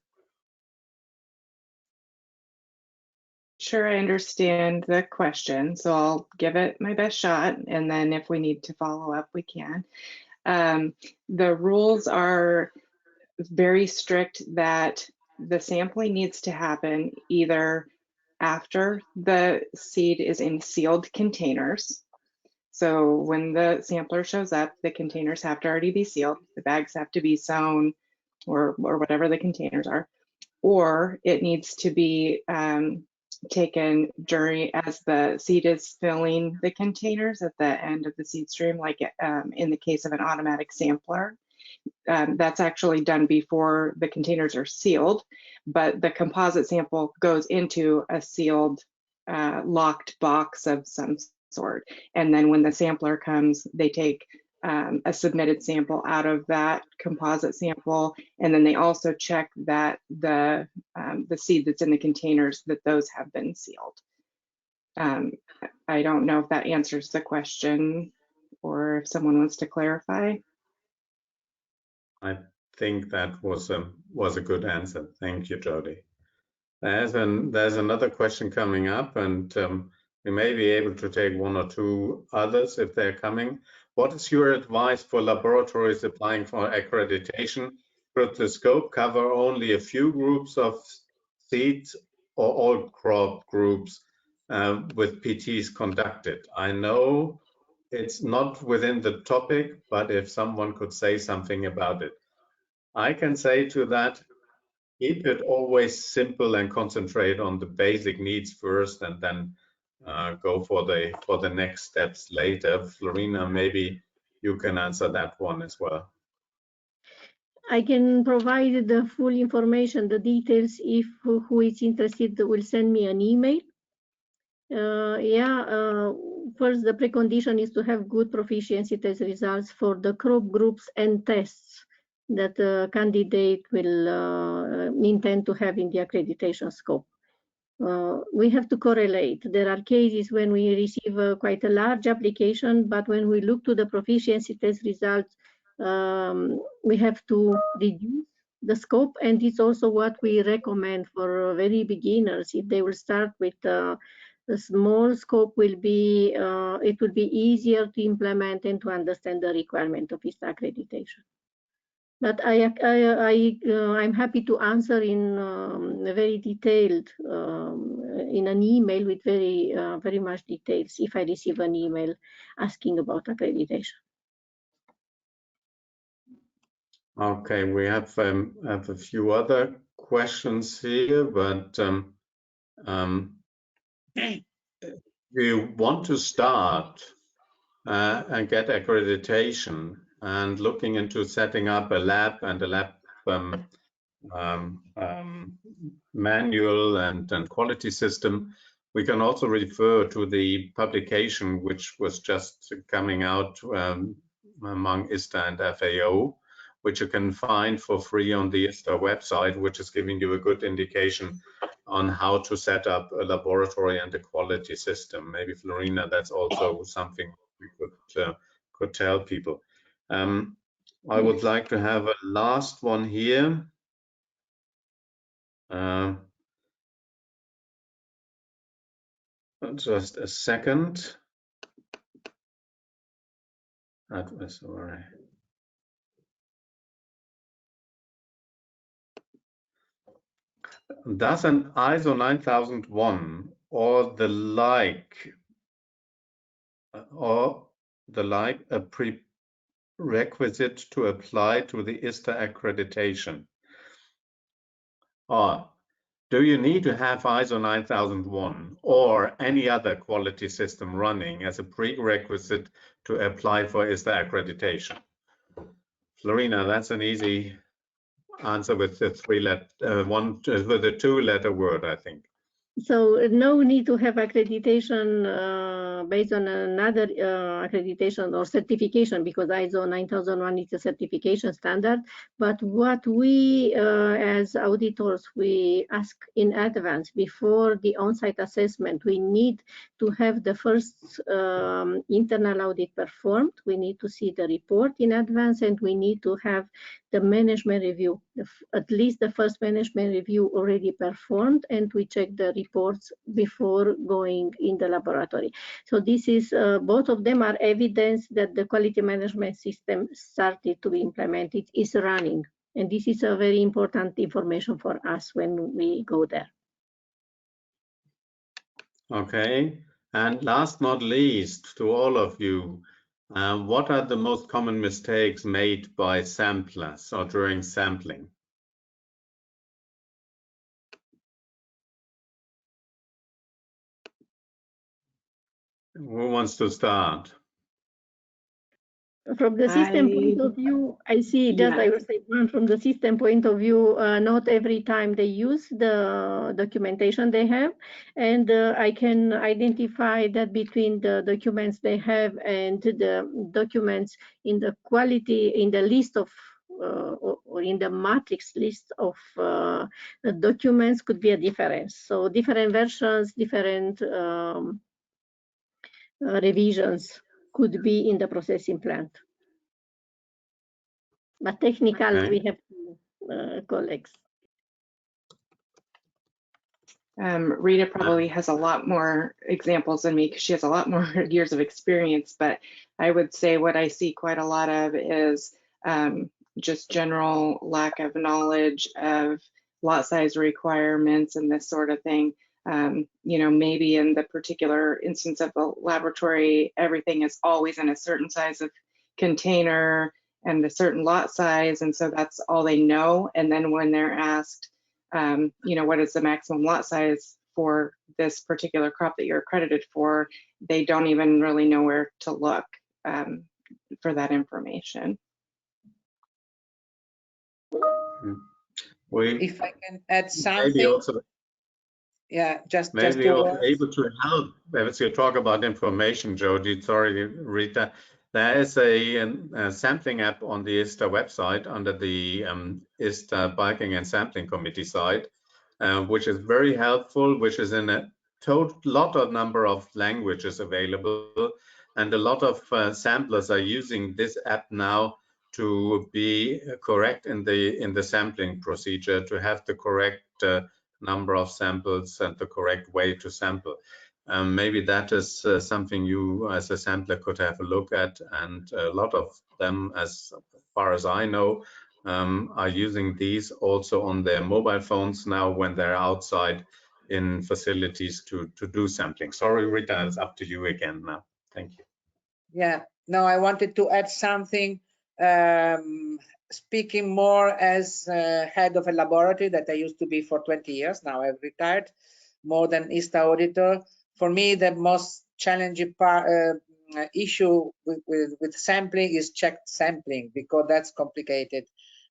Sure, I understand the question, so I'll give it my best shot, and then if we need to follow up, we can. The rules are very strict that the sampling needs to happen either after the seed is in sealed containers. So when the sampler shows up, the containers have to already be sealed, the bags have to be sewn, or whatever the containers are, or it needs to be taken during as the seed is filling the containers at the end of the seed stream, like in the case of an automatic sampler. That's actually done before the containers are sealed, but the composite sample goes into a sealed locked box of some sort. And then when the sampler comes, they take a submitted sample out of that composite sample, and then they also check that the seed that's in the containers, that those have been sealed. I don't know if that answers the question, or if someone wants to clarify. I think that was a good answer. Thank you, Jody. There's another question coming up, and we may be able to take one or two others if they're coming. What is your advice for laboratories applying for accreditation? Should the scope cover only a few groups of seeds or all crop groups with PTs conducted? I know it's not within the topic, but if someone could say something about it. I can say to that, keep it always simple and concentrate on the basic needs first, and then go for the next steps later. Florina, maybe you can answer that one as well. I can provide the full information, the details, if who is interested will send me an email. First, the precondition is to have good proficiency test results for the crop groups and tests that the candidate will intend to have in the accreditation scope. We have to correlate. There are cases when we receive quite a large application, but when we look to the proficiency test results, we have to reduce the scope, and it's also what we recommend for very beginners. If they will start with a small scope, it will be easier to implement and to understand the requirement of ISTA accreditation. But I'm happy to answer in very detailed, in an email with very much details if I receive an email asking about accreditation. Okay, we have a few other questions here, but you want to start and get accreditation and looking into setting up a lab and a lab manual and quality system, we can also refer to the publication which was just coming out among ISTA and FAO, which you can find for free on the ISTA website, which is giving you a good indication on how to set up a laboratory and a quality system. Maybe, Florina, that's also something we could tell people. I would like to have a last one here. Just a second. That was all right. Does an ISO 9001 or the like prerequisite to apply to the ISTA accreditation? Or do you need to have ISO 9001 or any other quality system running as a prerequisite to apply for ISTA accreditation? Florina, that's an easy answer with the with a two-letter word, I think. So no need to have accreditation based on another accreditation or certification, because ISO 9001 is a certification standard. But what we as auditors, we ask in advance before the on-site assessment, we need to have the first internal audit performed. We need to see the report in advance, and we need to have the management review, at least the first management review already performed, and we check the reports before going in the laboratory. So this is, both of them are evidence that the quality management system started to be implemented, is running. And this is a very important information for us when we go there. Okay, and last not least, to all of you, what are the most common mistakes made by samplers or during sampling? Who wants to start? From the system point of view, I see, just I will say, from the system point of view, not every time they use the documentation they have, and I can identify that between the documents they have and the documents in the quality, in the list of or in the matrix list of the documents could be a difference. So different versions, different revisions could be in the processing plant. But technical, Okay. we have colleagues. Rita probably has a lot more examples than me because she has a lot more years of experience, but I would say what I see quite a lot of is just general lack of knowledge of lot size requirements and this sort of thing. You know, maybe in the particular instance of the laboratory, everything is always in a certain size of container and a certain lot size, and so that's all they know. And then when they're asked, you know, what is the maximum lot size for this particular crop that you're accredited for, they don't even really know where to look for that information. If I can add something. Yeah, maybe you're able to help as you talk about information, Jody. Sorry, Rita. There is a sampling app on the ISTA website under the ISTA Bulking and Sampling Committee site, which is very helpful, which is in a lot of number of languages available, and a lot of samplers are using this app now to be correct in the sampling procedure, to have the correct number of samples and the correct way to sample. Maybe that is something you as a sampler could have a look at, and a lot of them, as far as I know, are using these also on their mobile phones now when they're outside in facilities to do sampling. Sorry, Rita, it's up to you again now. Thank you. Yeah, no, I wanted to add something. Speaking more as head of a laboratory that I used to be for 20 years, now I've retired, more than ISTA auditor. For me, the most challenging issue with sampling is checked sampling, because that's complicated,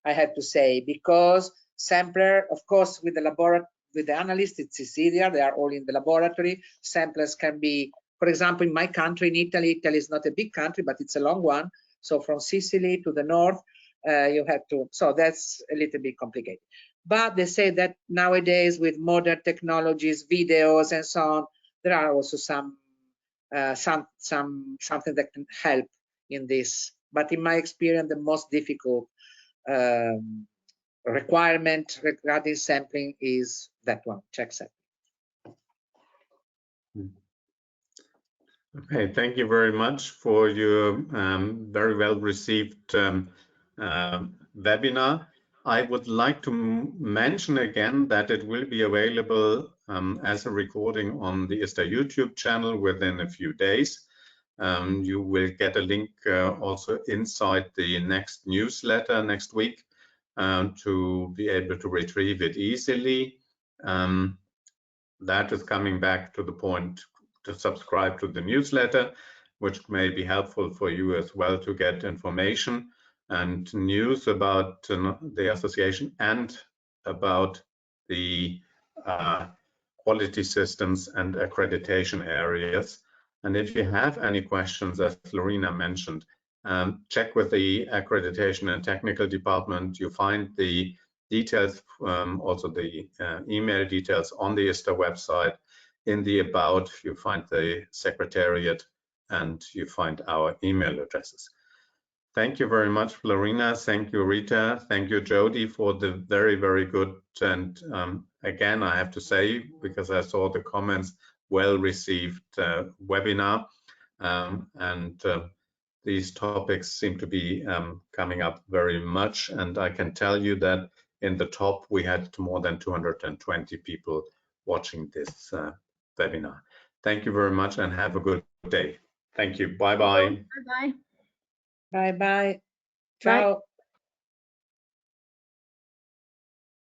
I had to say, because sampler, of course, with the laboratory, with the analyst, it's easier, they are all in the laboratory. Samplers can be, for example, in my country, in Italy is not a big country, but it's a long one. So from Sicily to the north, you have to, so that's a little bit complicated. But they say that nowadays with modern technologies, videos and so on, there are also something that can help in this. But in my experience, the most difficult requirement regarding sampling is that one, check sampling. Okay, thank you very much for your very well received webinar. I would like to mention again that it will be available as a recording on the ISTA YouTube channel within a few days. You will get a link also inside the next newsletter next week to be able to retrieve it easily. That is coming back to the point to subscribe to the newsletter, which may be helpful for you as well to get information and news about the association and about the quality systems and accreditation areas. And if you have any questions, as Lorena mentioned, check with the accreditation and technical department. You find the details, also the email details on the ISTA website. In the About, you find the Secretariat and you find our email addresses. Thank you very much, Lorena. Thank you, Rita. Thank you, Jody, for the very, very good, and again, I have to say, because I saw the comments, well-received webinar. These topics seem to be coming up very much, and I can tell you that in the top we had more than 220 people watching this webinar. Thank you very much and have a good day. Thank you. Bye-bye. Bye-bye. Bye-bye. Ciao.